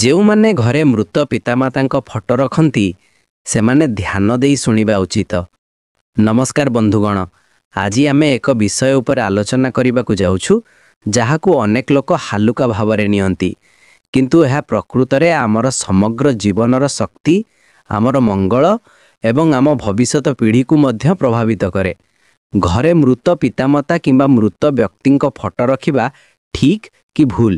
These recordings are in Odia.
ଯେଉଁମାନେ ଘରେ ମୃତ ପିତାମାତାଙ୍କ ଫଟୋ ରଖନ୍ତି ସେମାନେ ଧ୍ୟାନ ଦେଇ ଶୁଣିବା ଉଚିତ। ନମସ୍କାର ବନ୍ଧୁଗଣ, ଆଜି ଆମେ ଏକ ବିଷୟ ଉପରେ ଆଲୋଚନା କରିବାକୁ ଯାଉଛୁ ଯାହାକୁ ଅନେକ ଲୋକ ହାଲୁକା ଭାବରେ ନିଅନ୍ତି, କିନ୍ତୁ ଏହା ପ୍ରକୃତରେ ଆମର ସମଗ୍ର ଜୀବନର ଶକ୍ତି, ଆମର ମଙ୍ଗଳ ଏବଂ ଆମ ଭବିଷ୍ୟତ ପିଢ଼ିକୁ ମଧ୍ୟ ପ୍ରଭାବିତ କରେ। ଘରେ ମୃତ ପିତାମାତା କିମ୍ବା ମୃତ ବ୍ୟକ୍ତିଙ୍କ ଫଟୋ ରଖିବା ଠିକ୍ କି ଭୁଲ?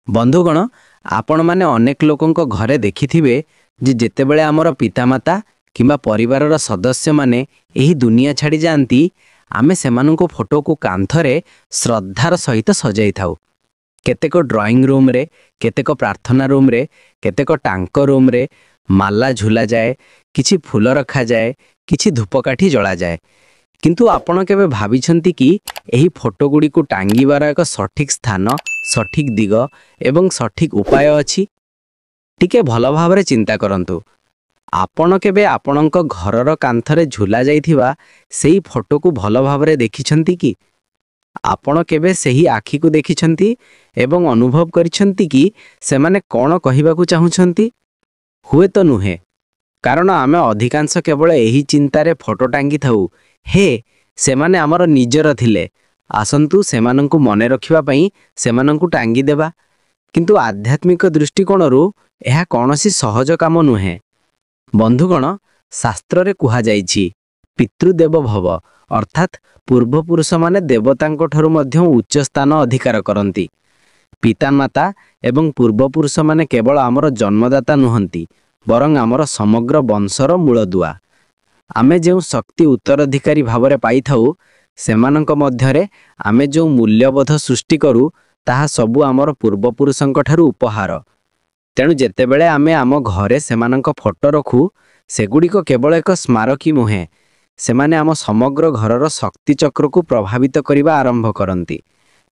ବନ୍ଧୁଗଣ, ଆପଣମାନେ ଅନେକ ଲୋକଙ୍କ ଘରେ ଦେଖିଥିବେ ଯେ ଯେତେବେଳେ ଆମର ପିତାମାତା କିମ୍ବା ପରିବାରର ସଦସ୍ୟମାନେ ଏହି ଦୁନିଆ ଛାଡ଼ି ଯାଆନ୍ତି, ଆମେ ସେମାନଙ୍କ ଫଟୋକୁ କାନ୍ଥରେ ଶ୍ରଦ୍ଧାର ସହିତ ସଜାଇଥାଉ। କେତେକ ଡ୍ରଇଂ ରୁମ୍ରେ, କେତେକ ପ୍ରାର୍ଥନା ରୁମ୍ରେ, କେତେକ ଟାଙ୍କ ରୁମ୍ରେ ମାଲା ଝୁଲାଯାଏ, କିଛି ଫୁଲ ରଖାଯାଏ, କିଛି ଧୂପକାଠି ଜଳାଯାଏ। କିନ୍ତୁ ଆପଣ କେବେ ଭାବିଛନ୍ତି କି ଏହି ଫଟୋଗୁଡ଼ିକୁ ଟାଙ୍ଗିବାର ଏକ ସଠିକ୍ ସ୍ଥାନ, ସଠିକ୍ ଦିଗ ଏବଂ ସଠିକ୍ ଉପାୟ ଅଛି? ଟିକେ ଭଲ ଭାବରେ ଚିନ୍ତା କରନ୍ତୁ। ଆପଣ କେବେ ଆପଣଙ୍କ ଘରର କାନ୍ଥରେ ଝୁଲା ଯାଇଥିବା ସେହି ଫଟୋକୁ ଭଲ ଭାବରେ ଦେଖିଛନ୍ତି କି? ଆପଣ କେବେ ସେହି ଆଖିକୁ ଦେଖିଛନ୍ତି ଏବଂ ଅନୁଭବ କରିଛନ୍ତି କି ସେମାନେ କ'ଣ କହିବାକୁ ଚାହୁଁଛନ୍ତି? ହୁଏତ ନୁହେଁ, କାରଣ ଆମେ ଅଧିକାଂଶ କେବଳ ଏହି ଚିନ୍ତାରେ ଫଟୋ ଟାଙ୍ଗିଥାଉ, ହେ ସେମାନେ ଆମର ନିଜର ଥିଲେ, ଆସନ୍ତୁ ସେମାନଙ୍କୁ ମନେ ରଖିବା ପାଇଁ ସେମାନଙ୍କୁ ଟାଙ୍ଗିଦେବା। କିନ୍ତୁ ଆଧ୍ୟାତ୍ମିକ ଦୃଷ୍ଟିକୋଣରୁ ଏହା କୌଣସି ସହଜ କାମ ନୁହେଁ। ବନ୍ଧୁଗଣ, ଶାସ୍ତ୍ରରେ କୁହାଯାଇଛି ପିତୃଦେବ ଭବ, ଅର୍ଥାତ୍ ପୂର୍ବପୁରୁଷମାନେ ଦେବତାଙ୍କଠାରୁ ମଧ୍ୟ ଉଚ୍ଚ ସ୍ଥାନ ଅଧିକାର କରନ୍ତି। ପିତାମାତା ଏବଂ ପୂର୍ବପୁରୁଷମାନେ କେବଳ ଆମର ଜନ୍ମଦାତା ନୁହନ୍ତି, ବରଂ ଆମର ସମଗ୍ର ବଂଶର ମୂଳଦୁଆ। ଆମେ ଯେଉଁ ଶକ୍ତି ଉତ୍ତରାଧିକାରୀ ଭାବରେ ପାଇଥାଉ, ସେମାନଙ୍କ ମଧ୍ୟରେ ଆମେ ଯେଉଁ ମୂଲ୍ୟବୋଧ ସୃଷ୍ଟି କରୁ, ତାହା ସବୁ ଆମର ପୂର୍ବପୁରୁଷଙ୍କ ଠାରୁ ଉପହାର। ତେଣୁ ଯେତେବେଳେ ଆମେ ଆମ ଘରେ ସେମାନଙ୍କ ଫଟୋ ରଖୁ, ସେଗୁଡ଼ିକ କେବଳ ଏକ ସ୍ମାରକୀ ନୁହେଁ, ସେମାନେ ଆମ ସମଗ୍ର ଘରର ଶକ୍ତି ଚକ୍ରକୁ ପ୍ରଭାବିତ କରିବା ଆରମ୍ଭ କରନ୍ତି।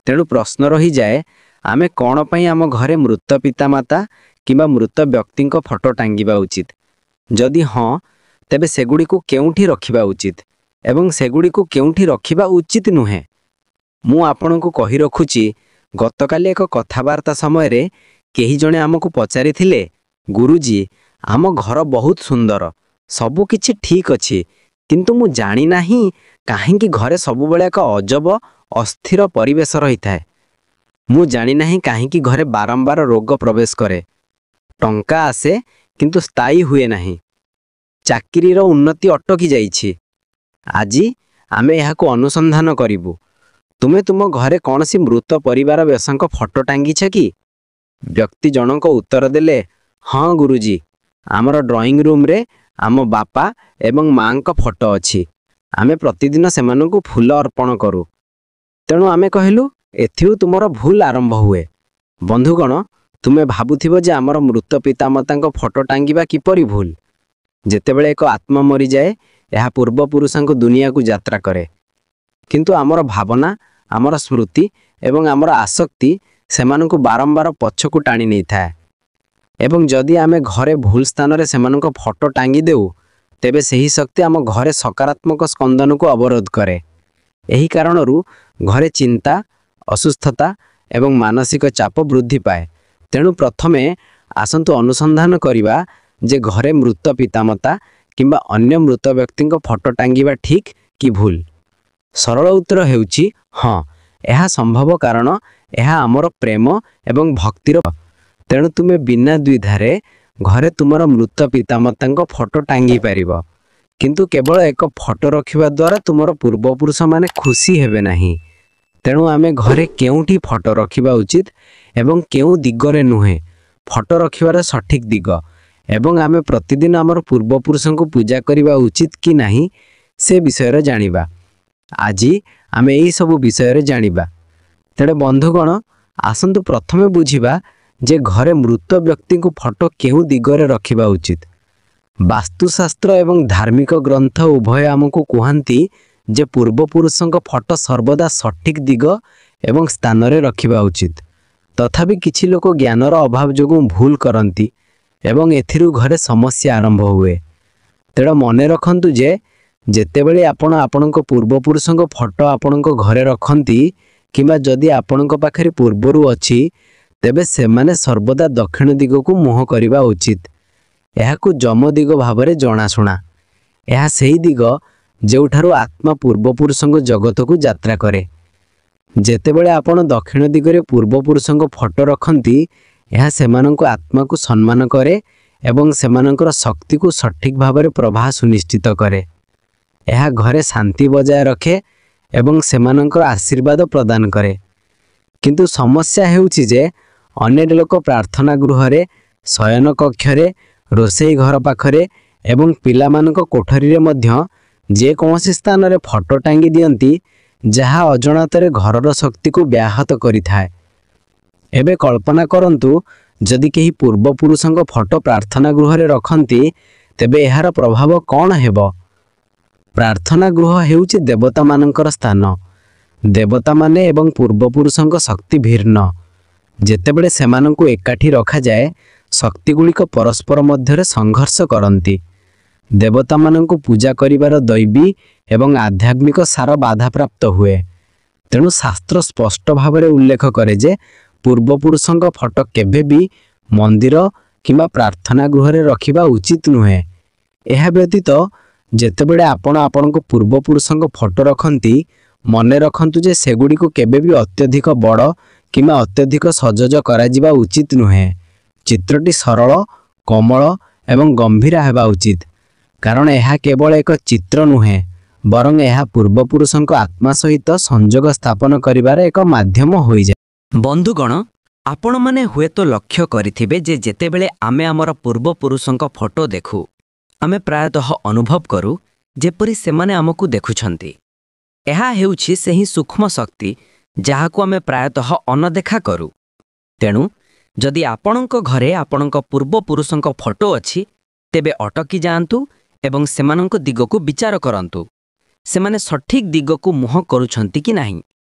ତେଣୁ ପ୍ରଶ୍ନ ରହିଯାଏ, ଆମେ କ'ଣ ପାଇଁ ଆମ ଘରେ ମୃତ ପିତାମାତା କିମ୍ବା ମୃତ ବ୍ୟକ୍ତିଙ୍କ ଫଟୋ ଟାଙ୍ଗିବା ଉଚିତ? ଯଦି ହଁ, ତେବେ ସେଗୁଡ଼ିକୁ କେଉଁଠି ରଖିବା ଉଚିତ ଏବଂ ସେଗୁଡ଼ିକୁ କେଉଁଠି ରଖିବା ଉଚିତ ନୁହେଁ? ମୁଁ ଆପଣଙ୍କୁ କହି ରଖୁଛି, ଗତକାଲି ଏକ କଥାବାର୍ତ୍ତା ସମୟରେ କେହି ଜଣେ ଆମକୁ ପଚାରିଥିଲେ, ଗୁରୁଜୀ, ଆମ ଘର ବହୁତ ସୁନ୍ଦର, ସବୁ କିଛି ଠିକ୍ ଅଛି, କିନ୍ତୁ ମୁଁ ଜାଣିନାହିଁ କାହିଁକି ଘରେ ସବୁବେଳେ ଏକ ଅଜବ, ଅସ୍ଥିର ପରିବେଶ ରହିଥାଏ। ମୁଁ ଜାଣିନାହିଁ କାହିଁକି ଘରେ ବାରମ୍ବାର ରୋଗ ପ୍ରବେଶ କରେ। ଟଙ୍କା ଆସେ କିନ୍ତୁ ସ୍ଥାୟୀ ହୁଏ ନାହିଁ। ଚାକିରିର ଉନ୍ନତି ଅଟକି ଯାଇଛି। ଆଜି ଆମେ ଏହାକୁ ଅନୁସନ୍ଧାନ କରିବୁ। ତୁମେ ତୁମ ଘରେ କୌଣସି ମୃତ ପରିବାର ବେଶଙ୍କ ଫଟୋ ଟାଙ୍ଗିଛ କି? ବ୍ୟକ୍ତି ଜଣଙ୍କ ଉତ୍ତର ଦେଲେ, ହଁ ଗୁରୁଜୀ, ଆମର ଡ୍ରଇଂ ରୁମ୍ରେ ଆମ ବାପା ଏବଂ ମାଙ୍କ ଫଟୋ ଅଛି। ଆମେ ପ୍ରତିଦିନ ସେମାନଙ୍କୁ ଫୁଲ ଅର୍ପଣ କରୁ। ତେଣୁ ଆମେ କହିଲୁ, ଏଥିରୁ ତୁମର ଭୁଲ ଆରମ୍ଭ ହୁଏ। ବନ୍ଧୁଗଣ, ତୁମେ ଭାବୁଥିବ ଯେ ଆମର ମୃତ ପିତାମାତାଙ୍କ ଫଟୋ ଟାଙ୍ଗିବା କିପରି ଭୁଲ? ଯେତେବେଳେ ଏକ ଆତ୍ମା ମରିଯାଏ, ଏହା ପୂର୍ବପୁରୁଷଙ୍କ ଦୁନିଆକୁ ଯାତ୍ରା କରେ। କିନ୍ତୁ ଆମର ଭାବନା, ଆମର ସ୍ମୃତି ଏବଂ ଆମର ଆସକ୍ତି ସେମାନଙ୍କୁ ବାରମ୍ବାର ପଛକୁ ଟାଣି ନେଇଥାଏ। ଏବଂ ଯଦି ଆମେ ଘରେ ଭୁଲ ସ୍ଥାନରେ ସେମାନଙ୍କ ଫଟୋ ଟାଙ୍ଗି ଦେଉ, ତେବେ ସେହି ଶକ୍ତି ଆମ ଘରେ ସକାରାତ୍ମକ ସ୍ପନ୍ଦନକୁ ଅବରୋଧ କରେ। ଏହି କାରଣରୁ ଘରେ ଚିନ୍ତା, ଅସୁସ୍ଥତା ଏବଂ ମାନସିକ ଚାପ ବୃଦ୍ଧି ପାଏ। ତେଣୁ ପ୍ରଥମେ ଆସନ୍ତୁ ଅନୁସନ୍ଧାନ କରିବା ଯେ ଘରେ ମୃତ ପିତାମାତା କିମ୍ବା ଅନ୍ୟ ମୃତ ବ୍ୟକ୍ତିଙ୍କ ଫଟୋ ଟାଙ୍ଗିବା ଠିକ୍ କି ଭୁଲ। ସରଳ ଉତ୍ତର ହେଉଛି ହଁ, ଏହା ସମ୍ଭବ, କାରଣ ଏହା ଆମର ପ୍ରେମ ଏବଂ ଭକ୍ତିର। ତେଣୁ ତୁମେ ବିନା ଦ୍ୱିଧାରେ ଘରେ ତୁମର ମୃତ ପିତାମାତାଙ୍କ ଫଟୋ ଟାଙ୍ଗି ପାରିବ। କିନ୍ତୁ କେବଳ ଏକ ଫଟୋ ରଖିବା ଦ୍ୱାରା ତୁମର ପୂର୍ବପୁରୁଷମାନେ ଖୁସି ହେବେ ନାହିଁ। ତେଣୁ ଆମେ ଘରେ କେଉଁଠି ଫଟୋ ରଖିବା ଉଚିତ ଏବଂ କେଉଁ ଦିଗରେ ନୁହେଁ, ଫଟୋ ରଖିବାର ସଠିକ୍ ଦିଗ, ଏବଂ ଆମେ ପ୍ରତିଦିନ ଆମର ପୂର୍ବପୁରୁଷଙ୍କୁ ପୂଜା କରିବା ଉଚିତ କି ନାହିଁ, ସେ ବିଷୟରେ ଜାଣିବା। ଆଜି ଆମେ ଏହିସବୁ ବିଷୟରେ ଜାଣିବା। ତେଣୁ ବନ୍ଧୁଗଣ, ଆସନ୍ତୁ ପ୍ରଥମେ ବୁଝିବା ଯେ ଘରେ ମୃତ ବ୍ୟକ୍ତିଙ୍କୁ ଫଟୋ କେଉଁ ଦିଗରେ ରଖିବା ଉଚିତ। ବାସ୍ତୁଶାସ୍ତ୍ର ଏବଂ ଧାର୍ମିକ ଗ୍ରନ୍ଥ ଉଭୟ ଆମକୁ କୁହନ୍ତି ଯେ ପୂର୍ବପୁରୁଷଙ୍କ ଫଟୋ ସର୍ବଦା ସଠିକ୍ ଦିଗ ଏବଂ ସ୍ଥାନରେ ରଖିବା ଉଚିତ। ତଥାପି କିଛି ଲୋକ ଜ୍ଞାନର ଅଭାବ ଯୋଗୁଁ ଭୁଲ କରନ୍ତି ଏବଂ ଏଥିରୁ ଘରେ ସମସ୍ୟା ଆରମ୍ଭ ହୁଏ। ତେଣୁ ମନେ ରଖନ୍ତୁ ଯେ ଯେତେବେଳେ ଆପଣ ଆପଣଙ୍କ ପୂର୍ବପୁରୁଷଙ୍କ ଫଟୋ ଆପଣଙ୍କ ଘରେ ରଖନ୍ତି, କିମ୍ବା ଯଦି ଆପଣଙ୍କ ପାଖରେ ପୂର୍ବରୁ ଅଛି, ତେବେ ସେମାନେ ସର୍ବଦା ଦକ୍ଷିଣ ଦିଗକୁ ମୁହଁ କରିବା ଉଚିତ। ଏହାକୁ ଯମ ଦିଗ ଭାବରେ ଜଣାଶୁଣା। ଏହା ସେହି ଦିଗ ଯେଉଁଠାରୁ ଆତ୍ମା ପୂର୍ବପୁରୁଷଙ୍କ ଜଗତକୁ ଯାତ୍ରା କରେ। ଯେତେବେଳେ ଆପଣ ଦକ୍ଷିଣ ଦିଗରେ ପୂର୍ବପୁରୁଷଙ୍କ ଫଟୋ ରଖନ୍ତି, ଏହା ସେମାନଙ୍କ ଆତ୍ମାକୁ ସମ୍ମାନ କରେ ଏବଂ ସେମାନଙ୍କର ଶକ୍ତିକୁ ସଠିକ୍ ଭାବରେ ପ୍ରବାହ ସୁନିଶ୍ଚିତ କରେ। ଏହା ଘରେ ଶାନ୍ତି ବଜାୟ ରଖେ ଏବଂ ସେମାନଙ୍କର ଆଶୀର୍ବାଦ ପ୍ରଦାନ କରେ। କିନ୍ତୁ ସମସ୍ୟା ହେଉଛି ଯେ ଅନେକ ଲୋକ ପ୍ରାର୍ଥନା ଗୃହରେ, ଶୟନ କକ୍ଷରେ, ରୋଷେଇ ଘର ପାଖରେ ଏବଂ ପିଲାମାନଙ୍କ କୋଠରୀରେ ମଧ୍ୟ ଯେକୌଣସି ସ୍ଥାନରେ ଫଟୋ ଟାଙ୍ଗି ଦିଅନ୍ତି, ଯାହା ଅଜଣାତରେ ଘରର ଶକ୍ତିକୁ ବ୍ୟାହତ କରିଥାଏ। ଏବେ କଳ୍ପନା କରନ୍ତୁ, ଯଦି କେହି ପୂର୍ବପୁରୁଷଙ୍କ ଫଟୋ ପ୍ରାର୍ଥନା ଗୃହରେ ରଖନ୍ତି, ତେବେ ଏହାର ପ୍ରଭାବ କ'ଣ ହେବ? ପ୍ରାର୍ଥନା ଗୃହ ହେଉଛି ଦେବତାମାନଙ୍କର ସ୍ଥାନ। ଦେବତାମାନେ ଏବଂ ପୂର୍ବପୁରୁଷଙ୍କ ଶକ୍ତି ଭିନ୍ନ। ଯେତେବେଳେ ସେମାନଙ୍କୁ ଏକାଠି ରଖାଯାଏ, ଶକ୍ତିଗୁଡ଼ିକ ପରସ୍ପର ମଧ୍ୟରେ ସଂଘର୍ଷ କରନ୍ତି। ଦେବତାମାନଙ୍କୁ ପୂଜା କରିବାର ଦୈବୀ ଏବଂ ଆଧ୍ୟାତ୍ମିକ ସାର ବାଧାପ୍ରାପ୍ତ ହୁଏ। ତେଣୁ ଶାସ୍ତ୍ର ସ୍ପଷ୍ଟ ଭାବରେ ଉଲ୍ଲେଖ କରେ ଯେ ପୂର୍ବପୁରୁଷଙ୍କ ଫଟୋ କେବେ ବି ମନ୍ଦିର କିମ୍ବା ପ୍ରାର୍ଥନା ଗୃହରେ ରଖିବା ଉଚିତ ନୁହେଁ। ଏହା ବ୍ୟତୀତ ଯେତେବେଳେ ଆପଣ ଆପଣଙ୍କ ପୂର୍ବପୁରୁଷଙ୍କ ଫଟୋ ରଖନ୍ତି, ମନେ ରଖନ୍ତୁ ଯେ ସେଗୁଡ଼ିକୁ କେବେ ବି ଅତ୍ୟଧିକ ବଡ଼ କିମ୍ବା ଅତ୍ୟଧିକ ସଜଜ କରାଯିବା ଉଚିତ ନୁହେଁ। ଚିତ୍ରଟି ସରଳ, କୋମଳ ଏବଂ ଗମ୍ଭୀର ହେବା ଉଚିତ, କାରଣ ଏହା କେବଳ ଏକ ଚିତ୍ର ନୁହେଁ, ବରଂ ଏହା ପୂର୍ବପୁରୁଷଙ୍କ ଆତ୍ମା ସହିତ ସଂଯୋଗ ସ୍ଥାପନ କରିବାର ଏକ ମାଧ୍ୟମ ହୋଇଯାଏ। ବନ୍ଧୁଗଣ, ଆପଣମାନେ ହୁଏତ ଲକ୍ଷ୍ୟ କରିଥିବେ ଯେ ଯେତେବେଳେ ଆମେ ଆମର ପୂର୍ବପୁରୁଷଙ୍କ ଫଟୋ ଦେଖୁ, ଆମେ ପ୍ରାୟତଃ ଅନୁଭବ କରୁ ଯେପରି ସେମାନେ ଆମକୁ ଦେଖୁଛନ୍ତି। ଏହା ହେଉଛି ସେହି ସୂକ୍ଷ୍ମ ଶକ୍ତି ଯାହାକୁ ଆମେ ପ୍ରାୟତଃ ଅନଦେଖା କରୁ। ତେଣୁ ଯଦି ଆପଣଙ୍କ ଘରେ ଆପଣଙ୍କ ପୂର୍ବପୁରୁଷଙ୍କ ଫଟୋ ଅଛି, ତେବେ ଅଟକି ଯାଆନ୍ତୁ ଏବଂ ସେମାନଙ୍କ ଦିଗକୁ ବିଚାର କରନ୍ତୁ। ସେମାନେ ସଠିକ୍ ଦିଗକୁ ମୁହଁ କରୁଛନ୍ତି କି ନାହିଁ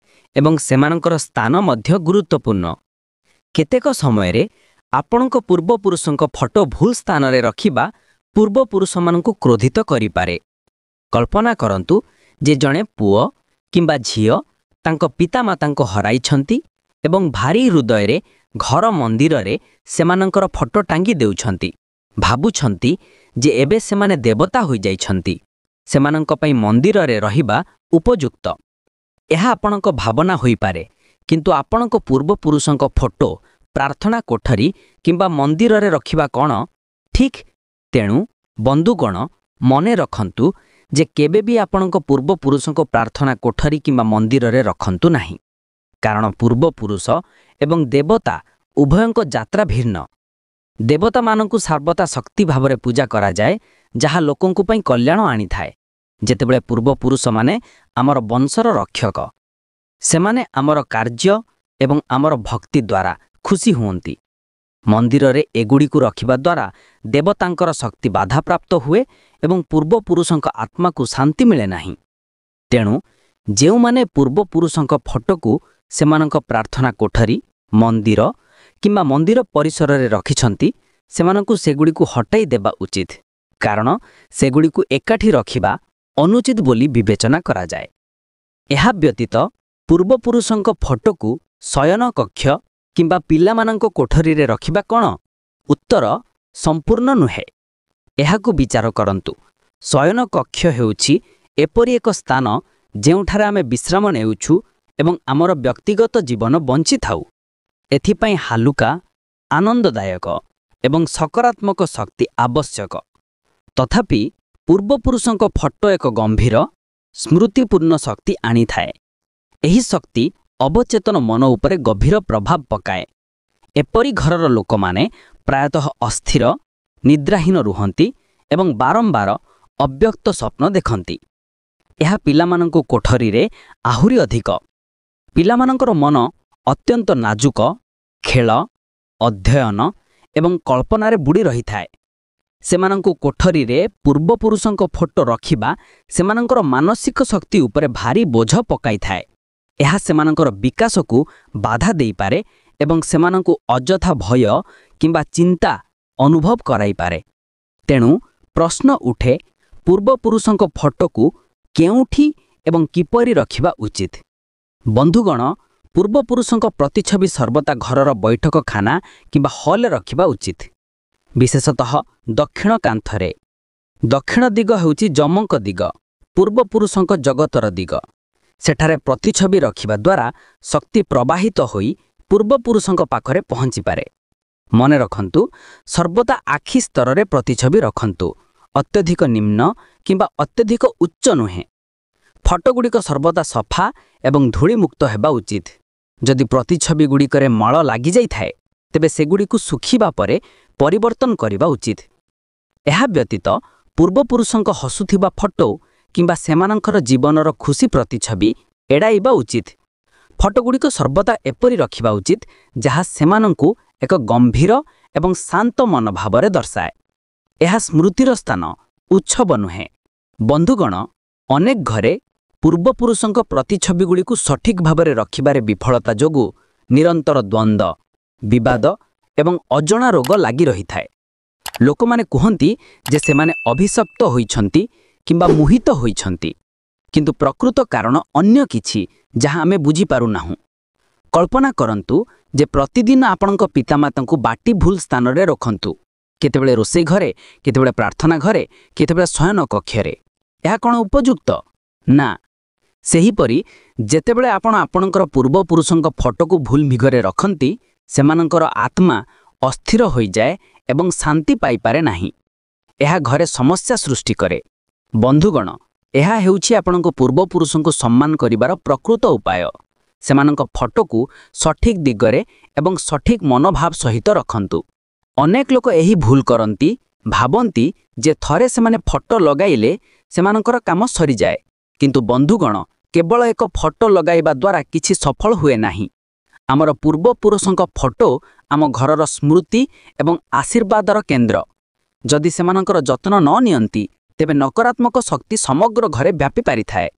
ଏବଂ ସେମାନଙ୍କର ସ୍ଥାନ ମଧ୍ୟ ଗୁରୁତ୍ୱପୂର୍ଣ୍ଣ। କେତେକ ସମୟରେ ଆପଣଙ୍କ ପୂର୍ବପୁରୁଷଙ୍କ ଫଟୋ ଭୁଲ ସ୍ଥାନରେ ରଖିବା ପୂର୍ବପୁରୁଷମାନଙ୍କୁ କ୍ରୋଧିତ କରିପାରେ। କଳ୍ପନା କରନ୍ତୁ ଯେ ଜଣେ ପୁଅ କିମ୍ବା ଝିଅ ତାଙ୍କ ପିତାମାତାଙ୍କୁ ହରାଇଛନ୍ତି ଏବଂ ଭାରି ହୃଦୟରେ ଘର ମନ୍ଦିରରେ ସେମାନଙ୍କର ଫଟୋ ଟାଙ୍ଗି ଦେଉଛନ୍ତି। ଭାବୁଛନ୍ତି ଯେ ଏବେ ସେମାନେ ଦେବତା ହୋଇଯାଇଛନ୍ତି, ସେମାନଙ୍କ ପାଇଁ ମନ୍ଦିରରେ ରହିବା ଉପଯୁକ୍ତ। ଏହା ଆପଣଙ୍କ ଭାବନା ହୋଇପାରେ, କିନ୍ତୁ ଆପଣଙ୍କ ପୂର୍ବପୁରୁଷଙ୍କ ଫଟୋ ପ୍ରାର୍ଥନା କୋଠରୀ କିମ୍ବା ମନ୍ଦିରରେ ରଖିବା କ'ଣ ଠିକ୍? ତେଣୁ ବନ୍ଧୁଗଣ, ମନେ ରଖନ୍ତୁ ଯେ କେବେ ବି ଆପଣଙ୍କ ପୂର୍ବପୁରୁଷଙ୍କ ପ୍ରାର୍ଥନା କୋଠରୀ କିମ୍ବା ମନ୍ଦିରରେ ରଖନ୍ତୁ ନାହିଁ, କାରଣ ପୂର୍ବପୁରୁଷ ଏବଂ ଦେବତା ଉଭୟଙ୍କ ଯାତ୍ରା ଭିନ୍ନ। ଦେବତାମାନଙ୍କୁ ସର୍ବଦା ଶକ୍ତି ଭାବରେ ପୂଜା କରାଯାଏ, ଯାହା ଲୋକଙ୍କ ପାଇଁ କଲ୍ୟାଣ ଆଣିଥାଏ। ଯେତେବେଳେ ପୂର୍ବପୁରୁଷମାନେ ଆମର ବଂଶର ରକ୍ଷକ, ସେମାନେ ଆମର କାର୍ଯ୍ୟ ଏବଂ ଆମର ଭକ୍ତି ଦ୍ୱାରା ଖୁସି ହୁଅନ୍ତି। ମନ୍ଦିରରେ ଏଗୁଡ଼ିକୁ ରଖିବା ଦ୍ୱାରା ଦେବତାଙ୍କର ଶକ୍ତି ବାଧାପ୍ରାପ୍ତ ହୁଏ ଏବଂ ପୂର୍ବପୁରୁଷଙ୍କ ଆତ୍ମାକୁ ଶାନ୍ତି ମିଳେ ନାହିଁ। ତେଣୁ ଯେଉଁମାନେ ପୂର୍ବପୁରୁଷଙ୍କ ଫଟୋକୁ ସେମାନଙ୍କ ପ୍ରାର୍ଥନା କୋଠରୀ, ମନ୍ଦିର କିମ୍ବା ମନ୍ଦିର ପରିସରରେ ରଖିଛନ୍ତି, ସେମାନଙ୍କୁ ସେଗୁଡ଼ିକୁ ହଟାଇ ଦେବା ଉଚିତ, କାରଣ ସେଗୁଡ଼ିକୁ ଏକାଠି ରଖିବା ଅନୁଚିତ ବୋଲି ବିବେଚନା କରାଯାଏ। ଏହା ବ୍ୟତୀତ ପୂର୍ବପୁରୁଷଙ୍କ ଫଟୋକୁ ଶୟନ କକ୍ଷ କିମ୍ବା ପିଲାମାନଙ୍କ କୋଠରୀରେ ରଖିବା କ'ଣ? ଉତ୍ତର ସମ୍ପୂର୍ଣ୍ଣ ନୁହେଁ। ଏହାକୁ ବିଚାର କରନ୍ତୁ। ଶୟନ କକ୍ଷ ହେଉଛି ଏପରି ଏକ ସ୍ଥାନ ଯେଉଁଠାରେ ଆମେ ବିଶ୍ରାମ ନେଉଛୁ ଏବଂ ଆମର ବ୍ୟକ୍ତିଗତ ଜୀବନ ବଞ୍ଚିଥାଉ। ଏଥିପାଇଁ ହାଲୁକା, ଆନନ୍ଦଦାୟକ ଏବଂ ସକାରାତ୍ମକ ଶକ୍ତି ଆବଶ୍ୟକ। ତଥାପି ପୂର୍ବପୁରୁଷଙ୍କ ଫଟୋ ଏକ ଗମ୍ଭୀର, ସ୍ମୃତିପୂର୍ଣ୍ଣ ଶକ୍ତି ଆଣିଥାଏ। ଏହି ଶକ୍ତି ଅବଚେତନ ମନ ଉପରେ ଗଭୀର ପ୍ରଭାବ ପକାଏ। ଏପରି ଘରର ଲୋକମାନେ ପ୍ରାୟତଃ ଅସ୍ଥିର, ନିଦ୍ରାହୀନ ରୁହନ୍ତି ଏବଂ ବାରମ୍ବାର ଅବ୍ୟକ୍ତ ସ୍ୱପ୍ନ ଦେଖନ୍ତି। ଏହା ପିଲାମାନଙ୍କ କୋଠରୀରେ ଆହୁରି ଅଧିକ। ପିଲାମାନଙ୍କର ମନ ଅତ୍ୟନ୍ତ ନାଜୁକ, ଖେଳ, ଅଧ୍ୟୟନ ଏବଂ କଳ୍ପନାରେ ବୁଡ଼ି ରହିଥାଏ। ସେମାନଙ୍କୁ କୋଠରୀରେ ପୂର୍ବପୁରୁଷଙ୍କ ଫଟୋ ରଖିବା ସେମାନଙ୍କର ମାନସିକ ଶକ୍ତି ଉପରେ ଭାରି ବୋଝ ପକାଇଥାଏ। ଏହା ସେମାନଙ୍କର ବିକାଶକୁ ବାଧା ଦେଇପାରେ ଏବଂ ସେମାନଙ୍କୁ ଅଯଥା ଭୟ କିମ୍ବା ଚିନ୍ତା ଅନୁଭବ କରାଇପାରେ। ତେଣୁ ପ୍ରଶ୍ନ ଉଠେ, ପୂର୍ବପୁରୁଷଙ୍କ ଫଟୋକୁ କେଉଁଠି ଏବଂ କିପରି ରଖିବା ଉଚିତ? ବନ୍ଧୁଗଣ, ପୂର୍ବପୁରୁଷଙ୍କ ପ୍ରତିଛବି ସର୍ବଦା ଘରର ବୈଠକଖାନା କିମ୍ବା ହଲ୍ରେ ରଖିବା ଉଚିତ। ବିଶେଷତଃ ଦକ୍ଷିଣ କାନ୍ଥରେ। ଦକ୍ଷିଣ ଦିଗ ହେଉଛି ଯମଙ୍କ ଦିଗ, ପୂର୍ବପୁରୁଷଙ୍କ ଜଗତର ଦିଗ। ସେଠାରେ ପ୍ରତିଛବି ରଖିବା ଦ୍ୱାରା ଶକ୍ତି ପ୍ରବାହିତ ହୋଇ ପୂର୍ବପୁରୁଷଙ୍କ ପାଖରେ ପହଞ୍ଚିପାରେ। ମନେ ରଖନ୍ତୁ, ସର୍ବଦା ଆଖି ସ୍ତରରେ ପ୍ରତିଛବି ରଖନ୍ତୁ, ଅତ୍ୟଧିକ ନିମ୍ନ କିମ୍ବା ଅତ୍ୟଧିକ ଉଚ୍ଚ ନୁହେଁ। ଫଟୋଗୁଡ଼ିକ ସର୍ବଦା ସଫା ଏବଂ ଧୂଳିମୁକ୍ତ ହେବା ଉଚିତ। ଯଦି ପ୍ରତିଛବିଗୁଡ଼ିକରେ ମଳ ଲାଗିଯାଇଥାଏ, ତେବେ ସେଗୁଡ଼ିକୁ ଶୁଖିବା ପରେ ପରିବର୍ତ୍ତନ କରିବା ଉଚିତ। ଏହା ବ୍ୟତୀତ ପୂର୍ବପୁରୁଷଙ୍କ ହସୁଥିବା ଫଟୋ କିମ୍ବା ସେମାନଙ୍କର ଜୀବନର ଖୁସି ପ୍ରତିଛବି ଏଡ଼ାଇବା ଉଚିତ। ଫଟୋଗୁଡ଼ିକ ସର୍ବଦା ଏପରି ରଖିବା ଉଚିତ ଯାହା ସେମାନଙ୍କୁ ଏକ ଗମ୍ଭୀର ଏବଂ ଶାନ୍ତ ମନୋଭାବରେ ଦର୍ଶାଏ। ଏହା ସ୍ମୃତିର ସ୍ଥାନ, ଉତ୍ସବ ନୁହେଁ। ବନ୍ଧୁଗଣ, ଅନେକ ଘରେ ପୂର୍ବପୁରୁଷଙ୍କ ପ୍ରତିଛବିଗୁଡ଼ିକୁ ସଠିକ୍ ଭାବରେ ରଖିବାରେ ବିଫଳତା ଯୋଗୁଁ ନିରନ୍ତର ଦ୍ୱନ୍ଦ୍ୱ, ବିବାଦ ଏବଂ ଅଜଣା ରୋଗ ଲାଗି ରହିଥାଏ। ଲୋକମାନେ କୁହନ୍ତି ଯେ ସେମାନେ ଅଭିଶପ୍ତ ହୋଇଛନ୍ତି କିମ୍ବା ମୋହିତ ହୋଇଛନ୍ତି, କିନ୍ତୁ ପ୍ରକୃତ କାରଣ ଅନ୍ୟ କିଛି ଯାହା ଆମେ ବୁଝିପାରୁନାହୁଁ। କଳ୍ପନା କରନ୍ତୁ ଯେ ପ୍ରତିଦିନ ଆପଣଙ୍କ ପିତାମାତାଙ୍କୁ ବାଟି ଭୁଲ ସ୍ଥାନରେ ରଖନ୍ତୁ, କେତେବେଳେ ରୋଷେଇ ଘରେ, କେତେବେଳେ ପ୍ରାର୍ଥନା ଘରେ, କେତେବେଳେ ଶୟନ କକ୍ଷରେ। ଏହା କ'ଣ ଉପଯୁକ୍ତ? ନା। ସେହିପରି ଯେତେବେଳେ ଆପଣ ଆପଣଙ୍କର ପୂର୍ବପୁରୁଷଙ୍କ ଫଟୋକୁ ଭୁଲ ମିଘରେ ରଖନ୍ତି, ସେମାନଙ୍କର ଆତ୍ମା ଅସ୍ଥିର ହୋଇଯାଏ ଏବଂ ଶାନ୍ତି ପାଇପାରେ ନାହିଁ। ଏହା ଘରେ ସମସ୍ୟା ସୃଷ୍ଟି କରେ। ବନ୍ଧୁଗଣ, ଏହା ହେଉଛି ଆପଣଙ୍କ ପୂର୍ବପୁରୁଷଙ୍କୁ ସମ୍ମାନ କରିବାର ପ୍ରକୃତ ଉପାୟ। ସେମାନଙ୍କ ଫଟୋକୁ ସଠିକ୍ ଦିଗରେ ଏବଂ ସଠିକ୍ ମନୋଭାବ ସହିତ ରଖନ୍ତୁ। ଅନେକ ଲୋକ ଏହି ଭୁଲ କରନ୍ତି, ଭାବନ୍ତି ଯେ ଥରେ ସେମାନେ ଫଟୋ ଲଗାଇଲେ ସେମାନଙ୍କର କାମ ସରିଯାଏ। କିନ୍ତୁ ବନ୍ଧୁଗଣ, କେବଳ ଏକ ଫଟୋ ଲଗାଇବା ଦ୍ୱାରା କିଛି ସଫଳ ହୁଏ ନାହିଁ। ଆମର ପୂର୍ବପୁରୁଷଙ୍କ ଫଟୋ ଆମ ଘରର ସ୍ମୃତି ଏବଂ ଆଶୀର୍ବାଦର କେନ୍ଦ୍ର। ଯଦି ସେମାନଙ୍କର ଯତ୍ନ ନ ନିଅନ୍ତି, ତେବେ ନକାରାତ୍ମକ ଶକ୍ତି ସମଗ୍ର ଘରେ ବ୍ୟାପି ପାରିଥାଏ।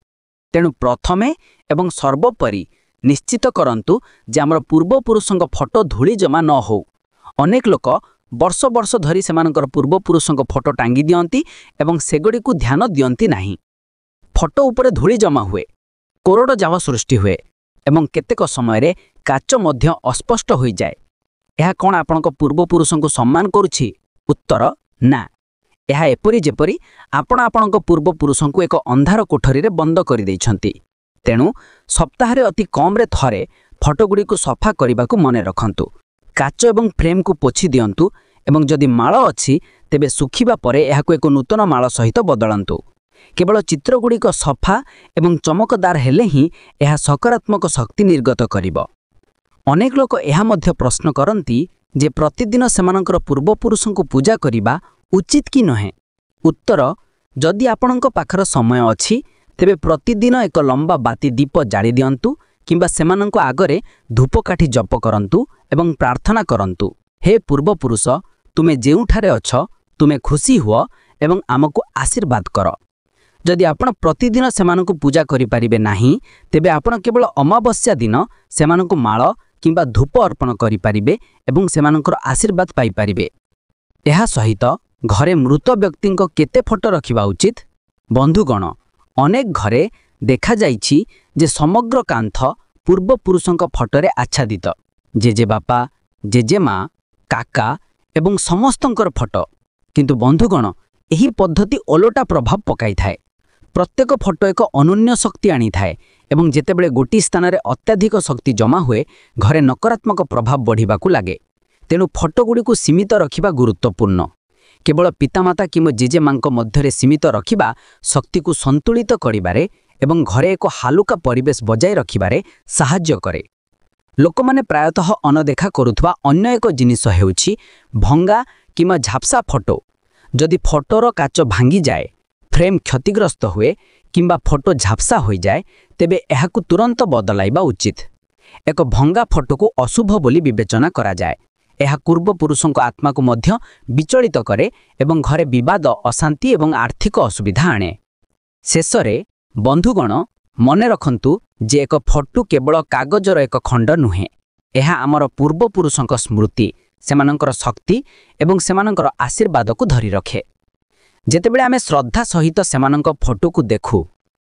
ତେଣୁ ପ୍ରଥମେ ଏବଂ ସର୍ବୋପରି ନିଶ୍ଚିତ କରନ୍ତୁ ଯେ ଆମର ପୂର୍ବପୁରୁଷଙ୍କ ଫଟୋ ଧୂଳି ଜମା ନ ହେଉ। ଅନେକ ଲୋକ ବର୍ଷ ବର୍ଷ ଧରି ସେମାନଙ୍କର ପୂର୍ବପୁରୁଷଙ୍କ ଫଟୋ ଟାଙ୍ଗି ଦିଅନ୍ତି ଏବଂ ସେଗୁଡ଼ିକୁ ଧ୍ୟାନ ଦିଅନ୍ତି ନାହିଁ। ଫଟୋ ଉପରେ ଧୂଳି ଜମା ହୁଏ, କୋରଡ଼ଜାଭ ସୃଷ୍ଟି ହୁଏ ଏବଂ କେତେକ ସମୟରେ କାଚ ମଧ୍ୟ ଅସ୍ପଷ୍ଟ ହୋଇଯାଏ। ଏହା କ'ଣ ଆପଣଙ୍କ ପୂର୍ବପୁରୁଷଙ୍କୁ ସମ୍ମାନ କରୁଛି? ଉତ୍ତର ନା। ଏହା ଏପରି ଯେପରି ଆପଣ ଆପଣଙ୍କ ପୂର୍ବପୁରୁଷଙ୍କୁ ଏକ ଅନ୍ଧାର କୋଠରୀରେ ବନ୍ଦ କରିଦେଇଛନ୍ତି। ତେଣୁ ସପ୍ତାହରେ ଅତି କମ୍ରେ ଥରେ ଫଟୋଗୁଡ଼ିକୁ ସଫା କରିବାକୁ ମନେ ରଖନ୍ତୁ। କାଚ ଏବଂ ଫ୍ରେମ୍କୁ ପୋଛି ଦିଅନ୍ତୁ ଏବଂ ଯଦି ମାଳ ଅଛି, ତେବେ ଶୁଖିବା ପରେ ଏହାକୁ ଏକ ନୂତନ ମାଳ ସହିତ ବଦଳାନ୍ତୁ। କେବଳ ଚିତ୍ରଗୁଡ଼ିକ ସଫା ଏବଂ ଚମକଦାର ହେଲେ ହିଁ ଏହା ସକାରାତ୍ମକ ଶକ୍ତି ନିର୍ଗତ କରିବ। ଅନେକ ଲୋକ ଏହା ମଧ୍ୟ ପ୍ରଶ୍ନ କରନ୍ତି ଯେ ପ୍ରତିଦିନ ସେମାନଙ୍କର ପୂର୍ବପୁରୁଷଙ୍କୁ ପୂଜା କରିବା ଉଚିତ କି ନୁହେଁ? ଉତ୍ତର, ଯଦି ଆପଣଙ୍କ ପାଖରେ ସମୟ ଅଛି, ତେବେ ପ୍ରତିଦିନ ଏକ ଲମ୍ବା ବାତି ଦୀପ ଜାଳି ଦିଅନ୍ତୁ କିମ୍ବା ସେମାନଙ୍କ ଆଗରେ ଧୂପକାଠି ଜପ କରନ୍ତୁ ଏବଂ ପ୍ରାର୍ଥନା କରନ୍ତୁ, ହେ ପୂର୍ବପୁରୁଷ, ତୁମେ ଯେଉଁଠାରେ ଅଛ, ତୁମେ ଖୁସି ହୁଅ ଏବଂ ଆମକୁ ଆଶୀର୍ବାଦ କର। ଯଦି ଆପଣ ପ୍ରତିଦିନ ସେମାନଙ୍କୁ ପୂଜା କରିପାରିବେ ନାହିଁ, ତେବେ ଆପଣ କେବଳ ଅମାବାସ୍ୟା ଦିନ ସେମାନଙ୍କୁ ମାଳ କିମ୍ବା ଧୂପ ଅର୍ପଣ କରିପାରିବେ ଏବଂ ସେମାନଙ୍କର ଆଶୀର୍ବାଦ ପାଇପାରିବେ। ଏହା ସହିତ ଘରେ ମୃତ ବ୍ୟକ୍ତିଙ୍କ କେତେ ଫଟୋ ରଖିବା ଉଚିତ? ବନ୍ଧୁଗଣ, ଅନେକ ଘରେ ଦେଖାଯାଇଛି ଯେ ସମଗ୍ର କାନ୍ଥ ପୂର୍ବପୁରୁଷଙ୍କ ଫଟୋରେ ଆଚ୍ଛାଦିତ। ଜେଜେବାପା, ଜେଜେମା, କାକା ଏବଂ ସମସ୍ତଙ୍କର ଫଟୋ। କିନ୍ତୁ ବନ୍ଧୁଗଣ, ଏହି ପଦ୍ଧତି ଓଲଟା ପ୍ରଭାବ ପକାଇଥାଏ। ପ୍ରତ୍ୟେକ ଫଟୋ ଏକ ଅନନ୍ୟ ଶକ୍ତି ଆଣିଥାଏ ଏବଂ ଯେତେବେଳେ ଗୋଟିଏ ସ୍ଥାନରେ ଅତ୍ୟଧିକ ଶକ୍ତି ଜମା ହୁଏ, ଘରେ ନକାରାତ୍ମକ ପ୍ରଭାବ ବଢ଼ିବାକୁ ଲାଗେ। ତେଣୁ ଫଟୋଗୁଡ଼ିକୁ ସୀମିତ ରଖିବା ଗୁରୁତ୍ୱପୂର୍ଣ୍ଣ। କେବଳ ପିତାମାତା କିମ୍ବା ଜେଜେମାଙ୍କ ମଧ୍ୟରେ ସୀମିତ ରଖିବା ଶକ୍ତିକୁ ସନ୍ତୁଳିତ କରିବାରେ ଏବଂ ଘରେ ଏକ ହାଲୁକା ପରିବେଶ ବଜାୟ ରଖିବାରେ ସାହାଯ୍ୟ କରେ। ଲୋକମାନେ ପ୍ରାୟତଃ ଅନଦେଖା କରୁଥିବା ଅନ୍ୟ ଏକ ଜିନିଷ ହେଉଛି ଭଙ୍ଗା କିମ୍ବା ଝାପ୍ସା ଫଟୋ। ଯଦି ଫଟୋର କାଚ ଭାଙ୍ଗିଯାଏ, ଫ୍ରେମ୍ କ୍ଷତିଗ୍ରସ୍ତ ହୁଏ କିମ୍ବା ଫଟୋ ଝାପ୍ସା ହୋଇଯାଏ, ତେବେ ଏହାକୁ ତୁରନ୍ତ ବଦଳାଇବା ଉଚିତ। ଏକ ଭଙ୍ଗା ଫଟୋକୁ ଅଶୁଭ ବୋଲି ବିବେଚନା କରାଯାଏ। ଏହା ପୂର୍ବପୁରୁଷଙ୍କ ଆତ୍ମାକୁ ମଧ୍ୟ ବିଚଳିତ କରେ ଏବଂ ଘରେ ବିବାଦ, ଅଶାନ୍ତି ଏବଂ ଆର୍ଥିକ ଅସୁବିଧା ଆଣେ। ଶେଷରେ ବନ୍ଧୁଗଣ, ମନେ ରଖନ୍ତୁ ଯେ ଏକ ଫଟୋ କେବଳ କାଗଜର ଏକ ଖଣ୍ଡ ନୁହେଁ। ଏହା ଆମର ପୂର୍ବପୁରୁଷଙ୍କ ସ୍ମୃତି, ସେମାନଙ୍କର ଶକ୍ତି ଏବଂ ସେମାନଙ୍କର ଆଶୀର୍ବାଦକୁ ଧରି ରଖେ। ଯେତେବେଳେ ଆମେ ଶ୍ରଦ୍ଧା ସହିତ ସେମାନଙ୍କ ଫଟୋକୁ ଦେଖୁ,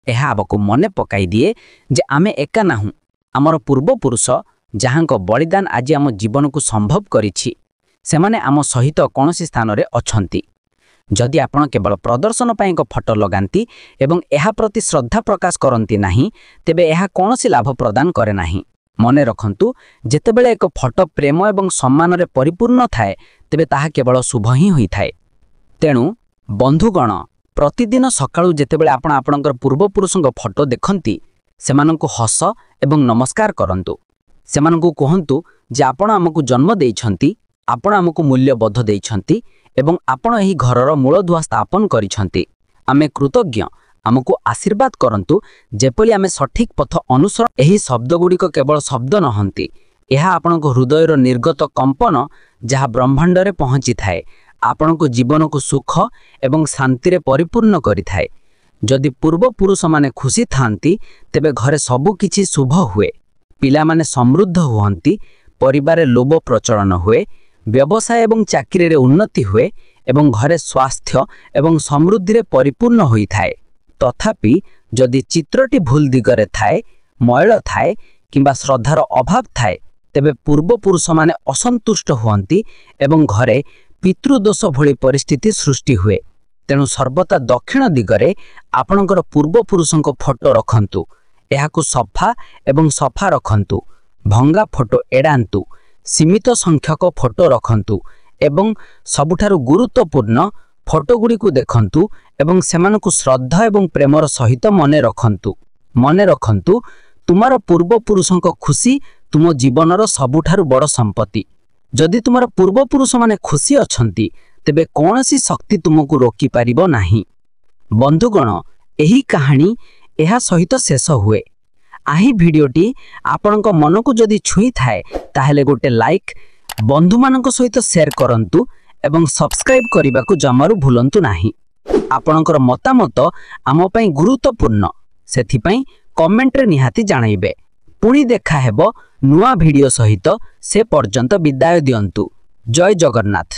ଏହା ଆମକୁ ମନେ ପକାଇ ଦିଏ ଯେ ଆମେ ଏକା ନାହୁଁ। ଆମର ପୂର୍ବପୁରୁଷ ଯାହାଙ୍କ ବଳିଦାନ ଆଜି ଆମ ଜୀବନକୁ ସମ୍ଭବ କରିଛି, ସେମାନେ ଆମ ସହିତ କୌଣସି ସ୍ଥାନରେ ଅଛନ୍ତି। ଯଦି ଆପଣ କେବଳ ପ୍ରଦର୍ଶନ ପାଇଁ ଏକ ଫଟୋ ଲଗାନ୍ତି ଏବଂ ଏହା ପ୍ରତି ଶ୍ରଦ୍ଧା ପ୍ରକାଶ କରନ୍ତି ନାହିଁ, ତେବେ ଏହା କୌଣସି ଲାଭ ପ୍ରଦାନ କରେ ନାହିଁ। ମନେ ରଖନ୍ତୁ, ଯେତେବେଳେ ଏକ ଫଟୋ ପ୍ରେମ ଏବଂ ସମ୍ମାନରେ ପରିପୂର୍ଣ୍ଣ ଥାଏ, ତେବେ ତାହା କେବଳ ଶୁଭ ହିଁ ହୋଇଥାଏ। ତେଣୁ ବନ୍ଧୁଗଣ, ପ୍ରତିଦିନ ସକାଳୁ ଯେତେବେଳେ ଆପଣ ଆପଣଙ୍କର ପୂର୍ବପୁରୁଷଙ୍କ ଫଟୋ ଦେଖନ୍ତି, ସେମାନଙ୍କୁ ହସ ଏବଂ ନମସ୍କାର କରନ୍ତୁ। ସେମାନଙ୍କୁ କୁହନ୍ତୁ ଯେ ଆପଣ ଆମକୁ ଜନ୍ମ ଦେଇଛନ୍ତି, ଆପଣ ଆମକୁ ମୂଲ୍ୟବୋଧ ଦେଇଛନ୍ତି ଏବଂ ଆପଣ ଏହି ଘରର ମୂଳଦୁଆ ସ୍ଥାପନ କରିଛନ୍ତି। ଆମେ କୃତଜ୍ଞ। ଆମକୁ ଆଶୀର୍ବାଦ କରନ୍ତୁ ଯେପରି ଆମେ ସଠିକ ପଥ ଅନୁସରଣ। ଏହି ଶବ୍ଦଗୁଡ଼ିକ କେବଳ ଶବ୍ଦ ନୁହନ୍ତି, ଏହା ଆପଣଙ୍କ ହୃଦୟର ନିର୍ଗତ କମ୍ପନ ଯାହା ବ୍ରହ୍ମାଣ୍ଡରେ ପହଞ୍ଚିଥାଏ, ଆପଣଙ୍କ ଜୀବନକୁ ସୁଖ ଏବଂ ଶାନ୍ତିରେ ପରିପୂର୍ଣ୍ଣ କରିଥାଏ। ଯଦି ପୂର୍ବପୁରୁଷମାନେ ଖୁସି ଥାଆନ୍ତି, ତେବେ ଘରେ ସବୁ କିଛି ଶୁଭ ହୁଏ। ପିଲାମାନେ ସମୃଦ୍ଧ ହୁଅନ୍ତି, ପରିବାରରେ ଲୋଭ ପ୍ରଚଳନ ହୁଏ, ବ୍ୟବସାୟ ଏବଂ ଚାକିରିରେ ଉନ୍ନତି ହୁଏ ଏବଂ ଘରେ ସ୍ୱାସ୍ଥ୍ୟ ଏବଂ ସମୃଦ୍ଧିରେ ପରିପୂର୍ଣ୍ଣ ହୋଇଥାଏ। ତଥାପି ଯଦି ଚିତ୍ରଟି ଭୁଲ ଦିଗରେ ଥାଏ, ମଇଳ ଥାଏ କିମ୍ବା ଶ୍ରଦ୍ଧାର ଅଭାବ ଥାଏ, ତେବେ ପୂର୍ବପୁରୁଷମାନେ ଅସନ୍ତୁଷ୍ଟ ହୁଅନ୍ତି ଏବଂ ଘରେ ପିତୃଦୋଷ ଭଳି ପରିସ୍ଥିତି ସୃଷ୍ଟି ହୁଏ। ତେଣୁ ସର୍ବଦା ଦକ୍ଷିଣ ଦିଗରେ ଆପଣଙ୍କର ପୂର୍ବପୁରୁଷଙ୍କ ଫଟୋ ରଖନ୍ତୁ। ଏହାକୁ ସଫା ଏବଂ ସଫା ରଖନ୍ତୁ। ଭଙ୍ଗା ଫଟୋ ଏଡ଼ାନ୍ତୁ। ସୀମିତ ସଂଖ୍ୟକ ଫଟୋ ରଖନ୍ତୁ ଏବଂ ସବୁଠାରୁ ଗୁରୁତ୍ୱପୂର୍ଣ୍ଣ ଫଟୋଗୁଡ଼ିକୁ ଦେଖନ୍ତୁ ଏବଂ ସେମାନଙ୍କୁ ଶ୍ରଦ୍ଧା ଏବଂ ପ୍ରେମର ସହିତ ମନେ ରଖନ୍ତୁ। ମନେ ରଖନ୍ତୁ, ତୁମର ପୂର୍ବପୁରୁଷଙ୍କ ଖୁସି ତୁମ ଜୀବନର ସବୁଠାରୁ ବଡ଼ ସମ୍ପତ୍ତି। ଯଦି ତୁମର ପୂର୍ବପୁରୁଷମାନେ ଖୁସି ଅଛନ୍ତି, ତେବେ କୌଣସି ଶକ୍ତି ତୁମକୁ ରୋକିପାରିବ ନାହିଁ। ବନ୍ଧୁଗଣ, ଏହି କାହାଣୀ ଏହା ସହିତ ଶେଷ ହୁଏ। ଏହି ଭିଡ଼ିଓଟି ଆପଣଙ୍କ ମନକୁ ଯଦି ଛୁଇଁଥାଏ, ତାହେଲେ ଗୋଟେ ଲାଇକ୍, ବନ୍ଧୁମାନଙ୍କ ସହିତ ସେୟାର କରନ୍ତୁ ଏବଂ ସବସ୍କ୍ରାଇବ୍ କରିବାକୁ ଜମାରୁ ଭୁଲନ୍ତୁ ନାହିଁ। ଆପଣଙ୍କର ମତାମତ ଆମ ପାଇଁ ଗୁରୁତ୍ୱପୂର୍ଣ୍ଣ, ସେଥିପାଇଁ କମେଣ୍ଟରେ ନିହାତି ଜଣାଇବେ। ପୁଣି ଦେଖା ହେବ ନୂଆ ଭିଡ଼ିଓ ସହିତ। ସେ ପର୍ଯ୍ୟନ୍ତ ବିଦାୟ ଦିଅନ୍ତୁ। ଜୟ ଜଗନ୍ନାଥ।